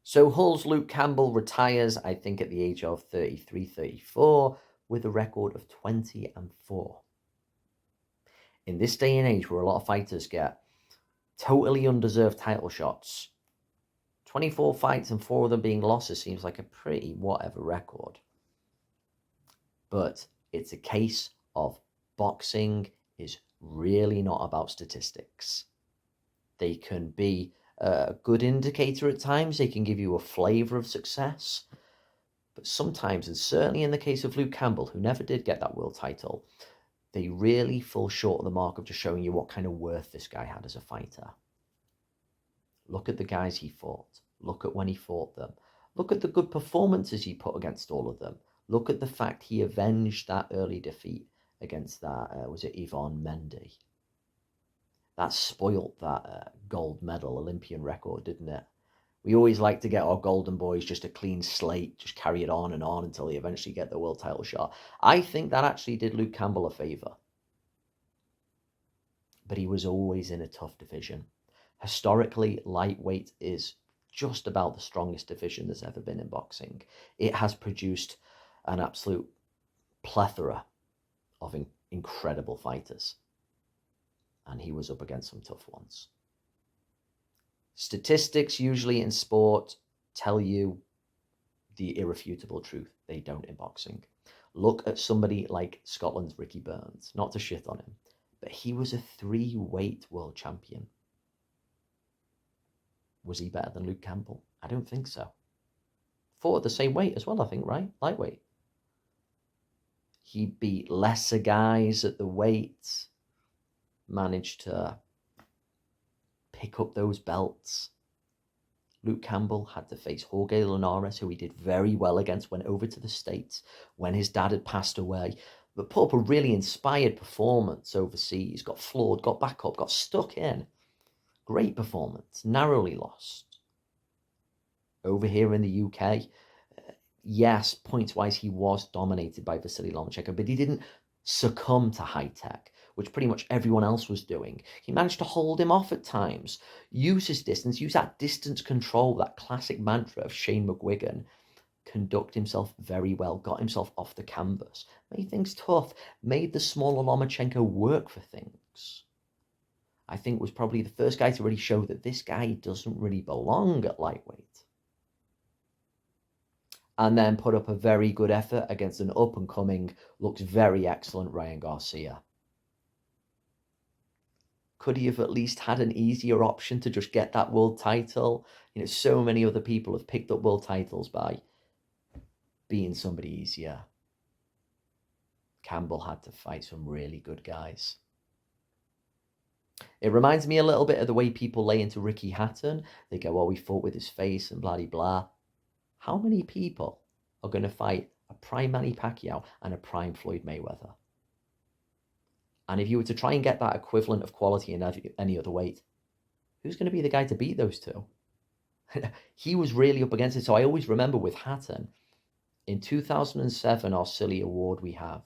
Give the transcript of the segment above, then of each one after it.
So Hull's Luke Campbell retires, I think, at the age of 33, 34, with a record of 20-4. In this day and age where a lot of fighters get totally undeserved title shots, 24 fights and 4 of them being losses seems like a pretty whatever record. But it's a case of boxing is really not about statistics. They can be a good indicator at times. They can give you a flavor of success. But sometimes, and certainly in the case of Luke Campbell, who never did get that world title, they really fall short of the mark of just showing you what kind of worth this guy had as a fighter. Look at the guys he fought. Look at when he fought them. Look at the good performances he put against all of them. Look at the fact he avenged that early defeat against that, was it Yvonne Mendy? That spoilt that gold medal Olympian record, didn't it? We always like to get our golden boys just a clean slate, just carry it on until they eventually get the world title shot. I think that actually did Luke Campbell a favour. But he was always in a tough division. Historically, lightweight is just about the strongest division there's ever been in boxing. It has produced an absolute plethora of incredible fighters. And he was up against some tough ones. Statistics usually in sport tell you the irrefutable truth. They don't in boxing. Look at somebody like Scotland's Ricky Burns. Not to shit on him, but he was a 3-weight world champion. Was he better than Luke Campbell? I don't think so. Fought at the same weight as well, I think, right? Lightweight. He beat lesser guys at the weight, managed to pick up those belts. Luke Campbell had to face Jorge Linares, who he did very well against, went over to the States when his dad had passed away, but put up a really inspired performance overseas, got floored, got back up, got stuck in. Great performance, narrowly lost. Over here in the UK, yes, points-wise, he was dominated by Vasily Lomachenko, but he didn't succumb to high tech, which pretty much everyone else was doing. He managed to hold him off at times, use his distance, use that distance control, that classic mantra of Shane McGuigan, conduct himself very well, got himself off the canvas, made things tough, made the smaller Lomachenko work for things. I think was probably the first guy to really show that this guy doesn't really belong at lightweight. And then put up a very good effort against an up-and-coming, looks very excellent Ryan Garcia. Could he have at least had an easier option to just get that world title? You know, so many other people have picked up world titles by being somebody easier. Campbell had to fight some really good guys. It reminds me a little bit of the way people lay into Ricky Hatton. They go, oh, he fought with his face and blah-de-blah. How many people are going to fight a prime Manny Pacquiao and a prime Floyd Mayweather? And if you were to try and get that equivalent of quality in any other weight, who's going to be the guy to beat those two? He was really up against it. So I always remember with Hatton, in 2007, our silly award we have,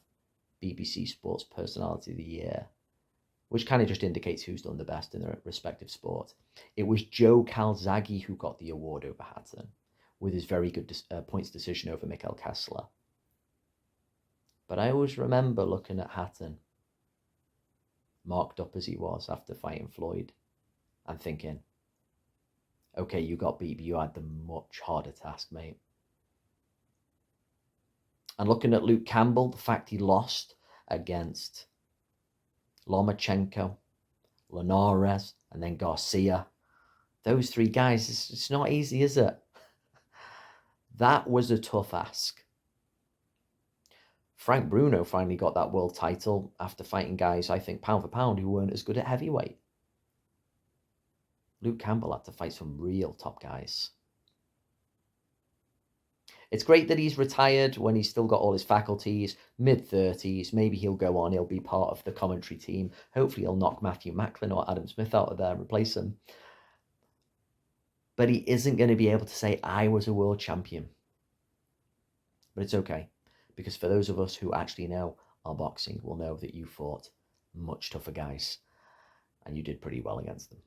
BBC Sports Personality of the Year, which kind of just indicates who's done the best in their respective sport. It was Joe Calzaghe who got the award over Hatton, with his very good points decision over Mikkel Kessler. But I always remember looking at Hatton, marked up as he was after fighting Floyd, and thinking, okay, you got beat, but you had the much harder task, mate. And looking at Luke Campbell, the fact he lost against Lomachenko, Linares, and then Garcia, those 3 guys, it's not easy, is it? That was a tough ask. Frank Bruno finally got that world title after fighting guys, I think, pound for pound, who weren't as good at heavyweight. Luke Campbell had to fight some real top guys. It's great that he's retired when he's still got all his faculties, mid-30s. Maybe he'll go on, he'll be part of the commentary team. Hopefully he'll knock Matthew Macklin or Adam Smith out of there and replace him. But he isn't going to be able to say, I was a world champion. But it's okay, because for those of us who actually know our boxing, will know that you fought much tougher guys, and you did pretty well against them.